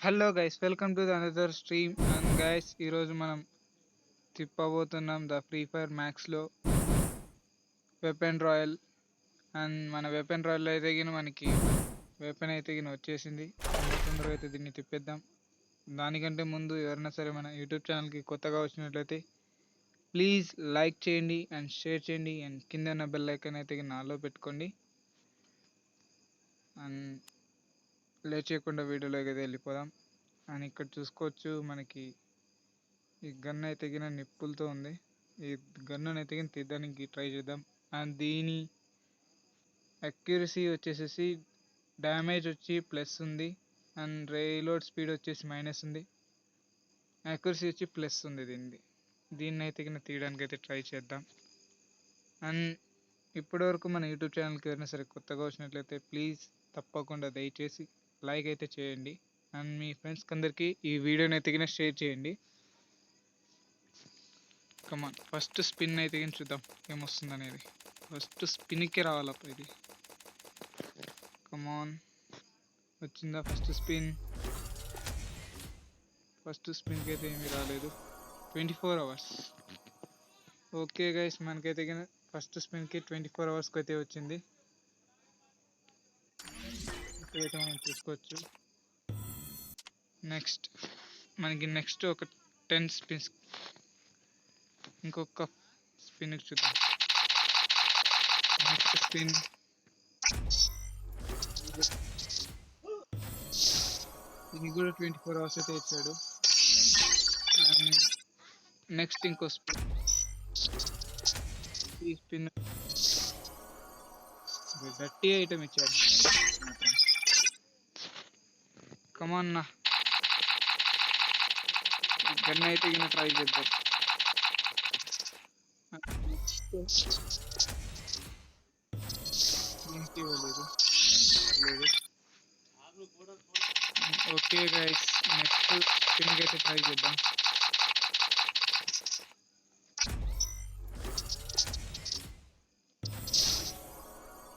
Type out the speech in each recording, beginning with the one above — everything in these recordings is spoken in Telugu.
Hello guys, welcome to the another stream. And guys, ఈరోజు మనం తిప్పబోతున్నాం ద ఫ్రీ ఫైర్ మ్యాక్స్లో వెపన్ రాయల్. అండ్ మన వెపన్ రాయల్ అయితే మనకి వెపన్ అయితే వచ్చేసింది. తొందరగా అయితే దీన్ని తిప్పేద్దాం. దానికంటే ముందు ఎవరైనా సరే మన యూట్యూబ్ ఛానల్కి కొత్తగా వచ్చినట్లయితే ప్లీజ్ లైక్ చేయండి అండ్ షేర్ చేయండి. అండ్ కింద ఉన్న బెల్ ఐకాన్ అయితే నాలో పెట్టుకోండి. అండ్ లేట్ చేయకుండా వీడియోలోకి అయితే వెళ్ళిపోదాం. అండ్ ఇక్కడ చూసుకోవచ్చు, మనకి ఈ గన్ అయితే నిప్పులతో ఉంది. ఈ గన్ను అయితే తీయడానికి ట్రై చేద్దాం. అండ్ దీని అక్యురసీ వచ్చేసేసి డ్యామేజ్ వచ్చి ప్లస్ ఉంది. అండ్ రీలోడ్ స్పీడ్ వచ్చేసి మైనస్ ఉంది. అక్యురసీ వచ్చి ప్లస్ ఉంది. దీన్ని అయితే తీయడానికి అయితే ట్రై చేద్దాం. అండ్ ఇప్పటివరకు మన యూట్యూబ్ ఛానల్కి ఎవరైనా సరే కొత్తగా వచ్చినట్లయితే ప్లీజ్ తప్పకుండా దయచేసి లైక్ అయితే చేయండి. అండ్ మీ ఫ్రెండ్స్కి అందరికీ ఈ వీడియోని అయితే షేర్ చేయండి. కమాన్, ఫస్ట్ స్పిన్ అయితే చూద్దాం ఏమొస్తుంది అనేది. ఫస్ట్ స్పిన్కే రావాలప్ప ఇది. కమాన్, వచ్చిందా ఫస్ట్ స్పిన్? ఫస్ట్ స్పిన్కి అయితే ఏమీ రాలేదు. 24 hours. ఓకే గైస్, మనకైతే ఫస్ట్ స్పిన్కి 24 hours అయితే వచ్చింది. ఇక్కడైతే మనం చూసుకోవచ్చు. నెక్స్ట్ ఒక 10 స్పిన్స్, ఇంకొక స్పిన్ చూద్దాం. నెక్స్ట్ స్పిన్, ఇది కూడా 24 hours అయితే ఇచ్చాడు. అండ్ నెక్స్ట్ ఇంకో స్పిన్, ఈ స్పిన్ గట్టి ఐటమ్ ఇచ్చాడు. కమాన్ నా గన్ అయితే ట్రై చేద్దాం. దీనికి ఇవ్వలేదు. ఓకే గైస్, నెక్స్ట్ స్పిన్కి అయితే ట్రై చేద్దాం.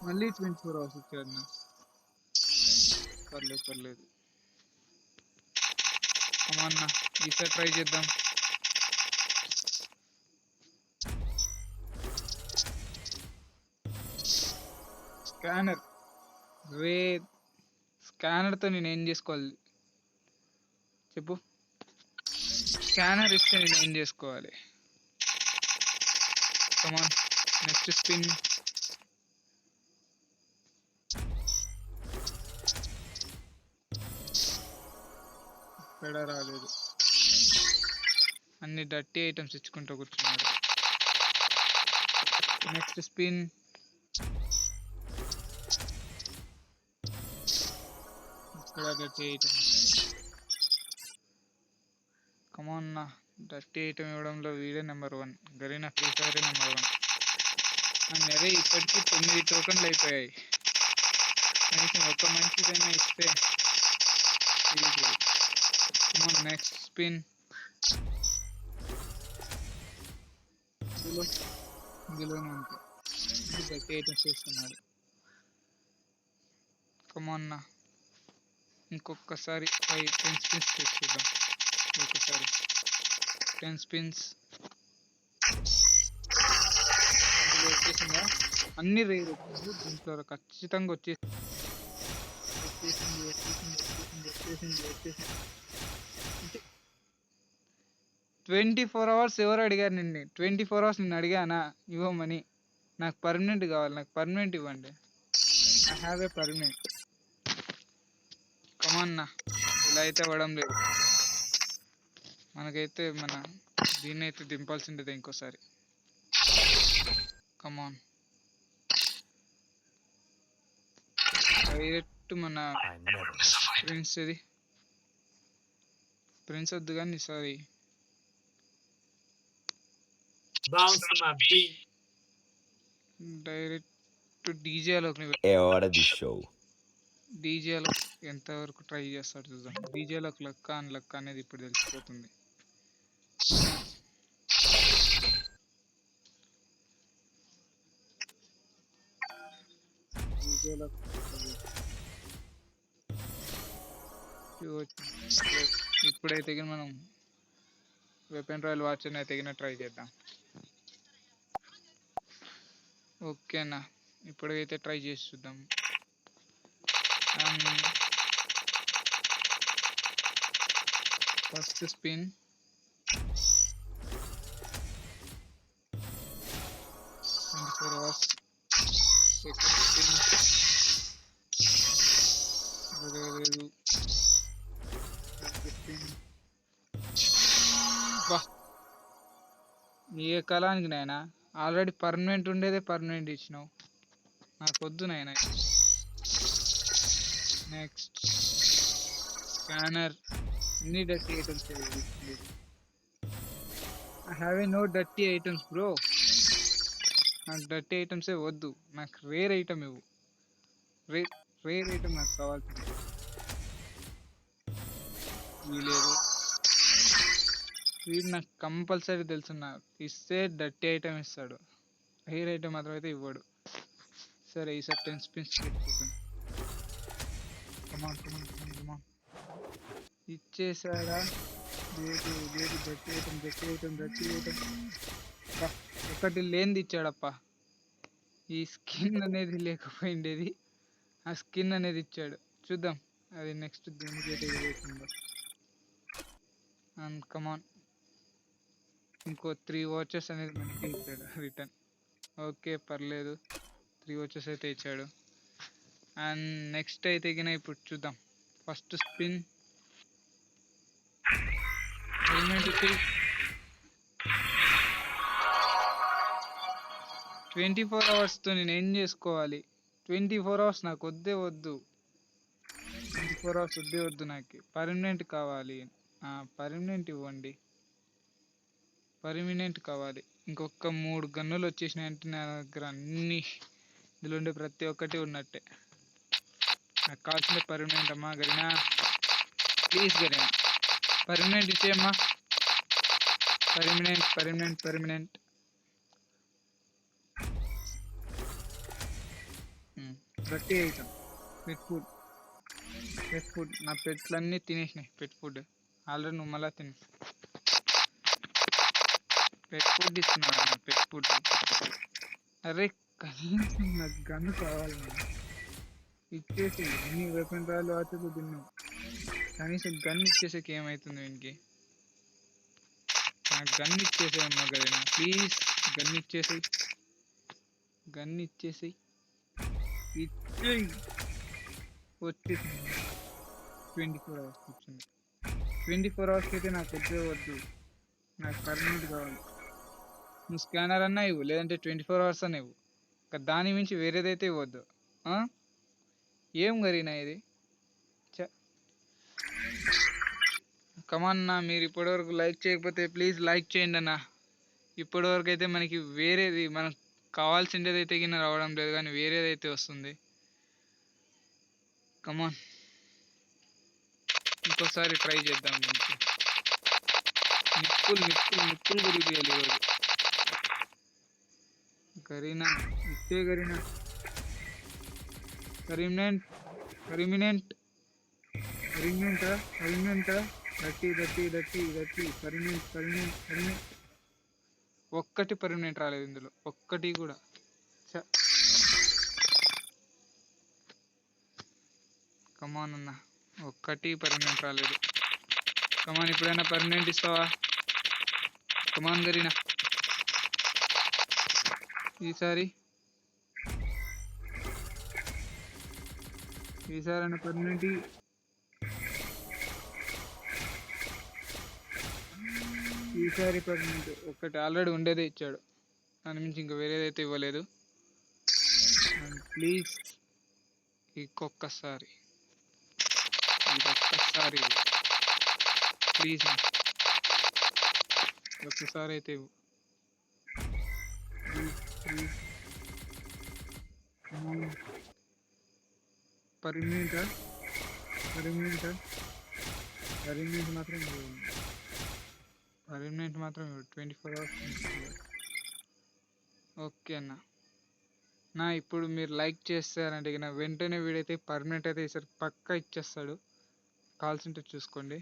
మళ్ళీ 24 hours ఇచ్చాడు నా. పర్లేదు. కమాన్ నా, ఈసారి ట్రై చేద్దాం. స్కానర్ స్కానర్తో నేను ఏం చేసుకోవాలి చెప్పు? స్కానర్ ఇస్తే నేను ఏం చేసుకోవాలి? కమాన్, నెక్స్ట్ స్పిన్. ఇక్కడ రాలేదు. అన్ని డర్టీ ఐటమ్స్ ఇచ్చుకుంటూ కూర్చున్నాడు. Next spin. ఇక్కడ డర్టీ ఐటమ్. కమాన్ నా, డర్టీ ఐటమ్ ఇవ్వడంలో వీడే number 1. Garena free fire number 1. అరే, ఇప్పటికీ 9 టోకన్లు అయిపోయాయి. కనీసం ఒక మంచిదైనా ఇస్తే. Next spin. ఇందులోనే ఉంటాయి. డర్టీ ఐటమ్స్ చేస్తున్నాడు. కమాన్ నా, ఇంకొకసారి 10 స్పిన్స్ చేద్దాం. ఒకసారి 10 స్పిన్స్. వచ్చేసిందా? అన్ని రేర్ దీంట్లో ఖచ్చితంగా వచ్చేసింది. 24 hours ఎవరు అడిగారు నిన్ను? 24 hours నిన్ను అడిగానా ఇవ్వమని? నాకు పర్మనెంట్ కావాలి. నాకు పర్మనెంట్ ఇవ్వండి. I have a permanent. Come on నా, ఇలా అయితే అవ్వడం లేదు. మనకైతే దీన్ని అయితే దింపాల్సిందే ఇంకోసారి. కమాన్, డైరెక్ట్ మన ప్రిన్స్ వద్దు కానీ సారీ, డైరెక్ట్ డీజేలోకి. డీజేలో ఎంతవరకు ట్రై చేస్తాడు చూద్దాం. డీజేలోకి లక్క అనేది ఇప్పుడు తెలిసిపోతుంది. ఇప్పుడైతే గిన మనం వెపన్ రాయల్ వాచ్ అయితే గిన ట్రై చేద్దాం. ఓకేనా, ఇప్పుడైతే ట్రై చేసి చూద్దాం. ఫస్ట్ స్పిన్, సెకండ్ స్పిన్ లేదు. బా, ఏ కాలానికి నాయనా, ఆల్రెడీ పర్మనెంట్ ఉండేదే పర్మనెంట్ ఇచ్చినావు, నాకు వద్దు నాయన. నెక్స్ట్ స్కానర్, అన్ని dirty items. I have a no dirty items bro, నాకు డర్టీ ఐటమ్సే వద్దు, నాకు రేర్ ఐటమ్ ఇవ్వు. రేర్ ఐటమ్ నాకు కావాల్సింది. లేదు, వీడు నాకు కంపల్సరీ తెలుసున్నా, ఇస్తే డర్టీ ఐటమ్ ఇస్తాడు, రేర్ ఐటమ్ మాత్రం అయితే ఇవ్వడు. సరే ఈసారి 10 స్పిన్స్ పెట్టుకుంటాం. ఇచ్చేసాడా? లేదు లేదు, డర్టీ ఐటమ్. ఒకటి లేనిది ఇచ్చాడప్ప, ఈ స్కిన్ అనేది లేకపోయిండేది, ఆ స్కిన్ అనేది ఇచ్చాడు. చూద్దాం అది నెక్స్ట్ దేనికైతే అవుతుందో. అండ్ కమాన్, ఇంకో 3 వాచెస్ అనేది మనకి ఇచ్చాడు రిటర్న్. ఓకే పర్లేదు, 3 వాచెస్ అయితే ఇచ్చాడు. అండ్ నెక్స్ట్ అయితే గిన ఇప్పుడు చూద్దాం. ఫస్ట్ స్పిన్, 24 అవర్స్తో నేను ఏం చేసుకోవాలి? 24 అవర్స్ నాకు వద్దే వద్దు, 24 అవర్స్ వద్దే వద్దు, నాకు పర్మనెంట్ కావాలి. పర్మనెంట్ ఇవ్వండి, పర్మనెంట్ కావాలి. ఇంకొక 3 గన్నులు వచ్చేసినాయంటే నా దగ్గర అన్ని, ఇందులో ఉండే ప్రతి ఒక్కటి ఉన్నట్టే. నాకు కావాల్సిన పర్మనెంట్ అమ్మా. గరీనా ప్లీజ్, గరీనా పర్మనెంట్ ఇచ్చేయమ్మా, పర్మనెంట్. ప్రతి ఐటమ్ పెట్ ఫుడ్, నా పెట్లన్నీ తినేసినాయి పెట్ ఫుడ్. ఆల్రెడీ నువ్వు మళ్ళా తిని పెట్ ఫుడ్ ఇస్తున్నాడు, పెట్ ఫుడ్. అరే కనీసం నాకు గన్ను కావాలి, ఇచ్చేసి అన్ని వెపన్ రాయల్ వాచెస్ తిన్నావు, కనీసం గన్ ఇచ్చేసాక ఏమవుతుంది వీనికి? నాకు గన్ ఇచ్చేసేయమ్మా గరీనా ప్లీజ్, గన్ ఇచ్చేసి వచ్చేసింది. 24 అవర్స్ వచ్చింది. 24 అవర్స్ అయితే నాకు వద్దే వద్దు, నాకు పర్మనెంట్ కావాలి. నువ్వు స్కానర్ అన్నా ఇవ్వు, లేదంటే 24 అవర్స్ అన్నా ఇవ్వు, దాని మించి వేరేదైతే ఇవ్వద్దు. ఏం గరీనా ఇది? కమాన్ అన్న, మీరు ఇప్పటివరకు లైక్ చేయకపోతే ప్లీజ్ లైక్ చేయండి అన్న. ఇప్పటివరకు అయితే మనకి వేరేది, మనకు కావాల్సిందేది అయితే కింద రావడం లేదు, కానీ వేరేదైతే వస్తుంది. కమాన్, ఇంకోసారి ట్రై చేద్దాం. నిప్పులు గురిపియాలి ఈరోజు. గరీనా ఇచ్చే, గరీనా పర్మనెంట్ పర్మనెంట్. ఒక్కటి పర్మనెంట్ రాలేదు ఇందులో, ఒక్కటి కూడా. కమాన్ అన్న, ఒక్కటి పర్మనెంట్ రాలేదు. కమాన్, ఇప్పుడైనా పర్మనెంట్ ఇస్తావా? కమాన్ గరీనా, ఈసారైనా పర్మనెంట్. ఈసారి పర్మనెంట్. ఒక్కటి ఆల్రెడీ ఉండేదే ఇచ్చాడు, దాని నుంచి ఇంకా వేరేదైతే ఇవ్వలేదు. ప్లీజ్ ఇంకొక్కసారి ప్లీజ్ ఒక్కసారి అయితే ఇవ్వు. పర్మనెంట్ మాత్రం 24 అవర్స్. ఓకే అన్న, ఇప్పుడు మీరు లైక్ చేస్తారంటే వెంటనే వీడైతే పర్మనెంట్ అయితే ఈసారి పక్కా ఇచ్చేస్తాడు. కావాల్సింటే చూసుకోండి.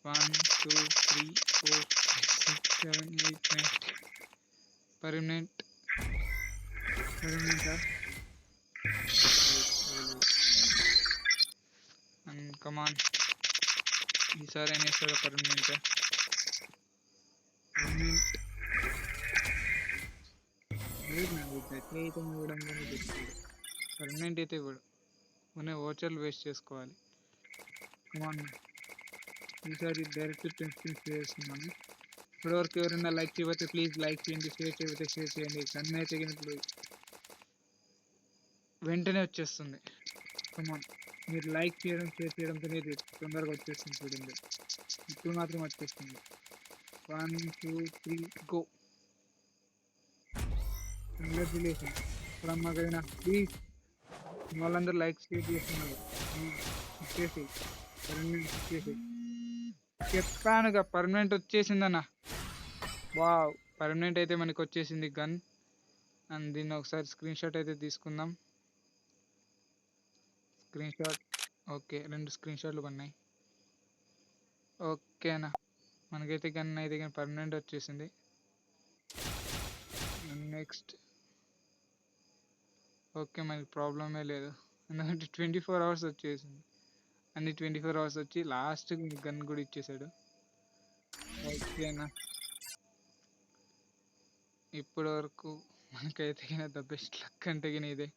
1 2 3 4 5 6 7 8 9 పర్మనెంట్ అండ్ కమాన్ ఈసారి అయినా ఇస్తాడు పర్మనెంట్. పర్మనెంట్ అయితే ఇవ్వడు, మన ఓచర్లు వేస్ట్ చేసుకోవాలి. కమాన్ ఈసారి డైరెక్ట్ టెన్షన్ చేస్తున్నాను. ఇప్పటివరకు ఎవరైనా లైక్ చేయకపోతే ప్లీజ్ లైక్ చేయండి, షేర్ చేయకపోతే షేర్ చేయండి. గన్ అయితే ఇప్పుడు వెంటనే వచ్చేస్తుంది. కమాన్ మీరు లైక్ చేయడం షేర్ చేయడంతోనే ఇది తొందరగా వచ్చేస్తుంది. చూడండి ఇప్పుడు మాత్రం వచ్చేస్తుంది. 1 2 3 గో. కంగ్రాచులేషన్ ఫ్రమ్ మగైనా. ప్లీజ్ వాళ్ళందరూ లైక్ షేర్ చేస్తున్నారు. ఇచ్చేసి పర్మనెంట్ ఇచ్చేసి చెప్పానుగా పర్మనెంట్ వచ్చేసిందన్న. వావ్ పర్మనెంట్ అయితే మనకి వచ్చేసింది గన్. అండ్ దీన్ని ఒకసారి స్క్రీన్ షాట్ అయితే తీసుకుందాం. స్క్రీన్ షాట్ ఓకే, 2 స్క్రీన్ షాట్లు ఉన్నాయి. ఓకేనా మనకైతే గన్ అయితే కానీ పర్మనెంట్ వచ్చేసింది. నెక్స్ట్ ఓకే మనకి ప్రాబ్లమే లేదు, ఎందుకంటే 24 అవర్స్ వచ్చేసింది. అన్ని 24 అవర్స్ వచ్చి లాస్ట్ గన్ కూడా ఇచ్చేసాడు. ఓకేనా ఇప్పటి వరకు మనకైతే కానీ ద బెస్ట్ లక్ అంటే కానీ ఇదే.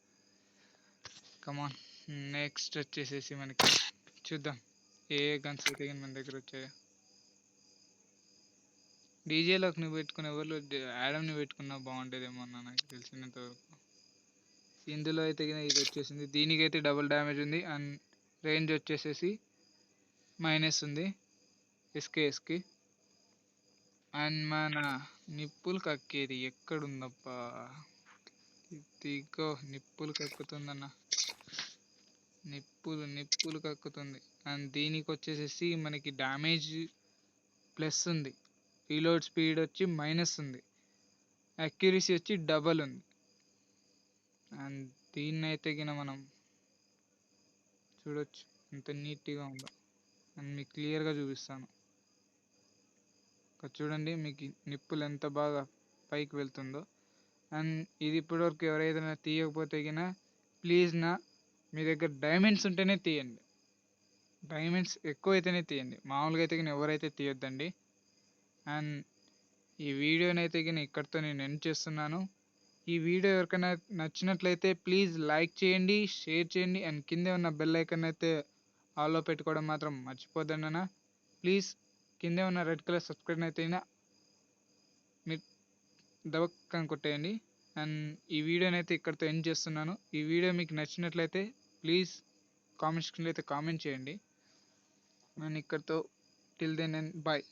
కమాన్ నెక్స్ట్ వచ్చేసేసి మనకి చూద్దాం ఏ గన్స్ అయితే కానీ మన దగ్గర వచ్చాయో. డీజేలోకి నువ్వు పెట్టుకునే ఎవరు యాడమ్ని పెట్టుకున్నా బాగుంటుందేమో అన్న నాకు తెలిసినంత వరకు. ఇందులో అయితే కానీ ఇది వచ్చేసింది, దీనికైతే డబుల్ డ్యామేజ్ ఉంది అండ్ రేంజ్ వచ్చేసేసి మైనస్ ఉంది ఎస్కేఎస్కి. అండ్ మన నిప్పులు కక్కేది ఎక్కడుందప్పా, ఇదిగో నిప్పులు కక్కుతుందన్న, నిప్పులు కక్కుతుంది. అండ్ దీనికి వచ్చేసేసి మనకి డ్యామేజ్ ప్లస్ ఉంది, రీలోడ్ స్పీడ్ వచ్చి మైనస్ ఉంది, అక్యురసీ వచ్చి డబల్ ఉంది. అండ్ దీన్ని అయితే గిన మనం చూడొచ్చు ఎంత నీట్గా ఉందో. అండ్ మీకు క్లియర్గా చూపిస్తాను. ఇక్కడ చూడండి మీకు నిప్పులు ఎంత బాగా పైకి వెళ్తుందో. అండ్ ఇది ఇప్పటివరకు ఎవరైనా తీయకపోతే గిన ప్లీజ్ మీ దగ్గర డైమండ్స్ ఉంటేనే తీయండి, డైమండ్స్ ఎక్కువ అయితేనే తీయండి, మామూలుగా అయితే గిన ఎవరైతే తీయొద్దండి. అండ్ ఈ వీడియోని అయితే గిన ఇక్కడితో నేను ఎండ్ చేస్తున్నాను. ఈ వీడియో ఎవరికైనా నచ్చినట్లయితే ప్లీజ్ లైక్ చేయండి, షేర్ చేయండి అండ్ కింద ఉన్న బెల్ ఐకాన్ అయితే ఆల్లో పెట్టుకోవడం మాత్రం మర్చిపోద్దండి అన్న. ప్లీజ్ కింద ఉన్న రెడ్ కలర్ సబ్స్క్రైబ్ అయితే మీరు దబక్కని కొట్టేయండి. అండ్ ఈ వీడియోని అయితే ఇక్కడితో ఎండ్ చేస్తున్నాను. ఈ వీడియో మీకు నచ్చినట్లయితే ప్లీజ్ కామెంట్ సెక్షన్లో అయితే కామెంట్ చేయండి. నేను ఇక్కడితో టిల్ దెన్ అండ్ బాయ్.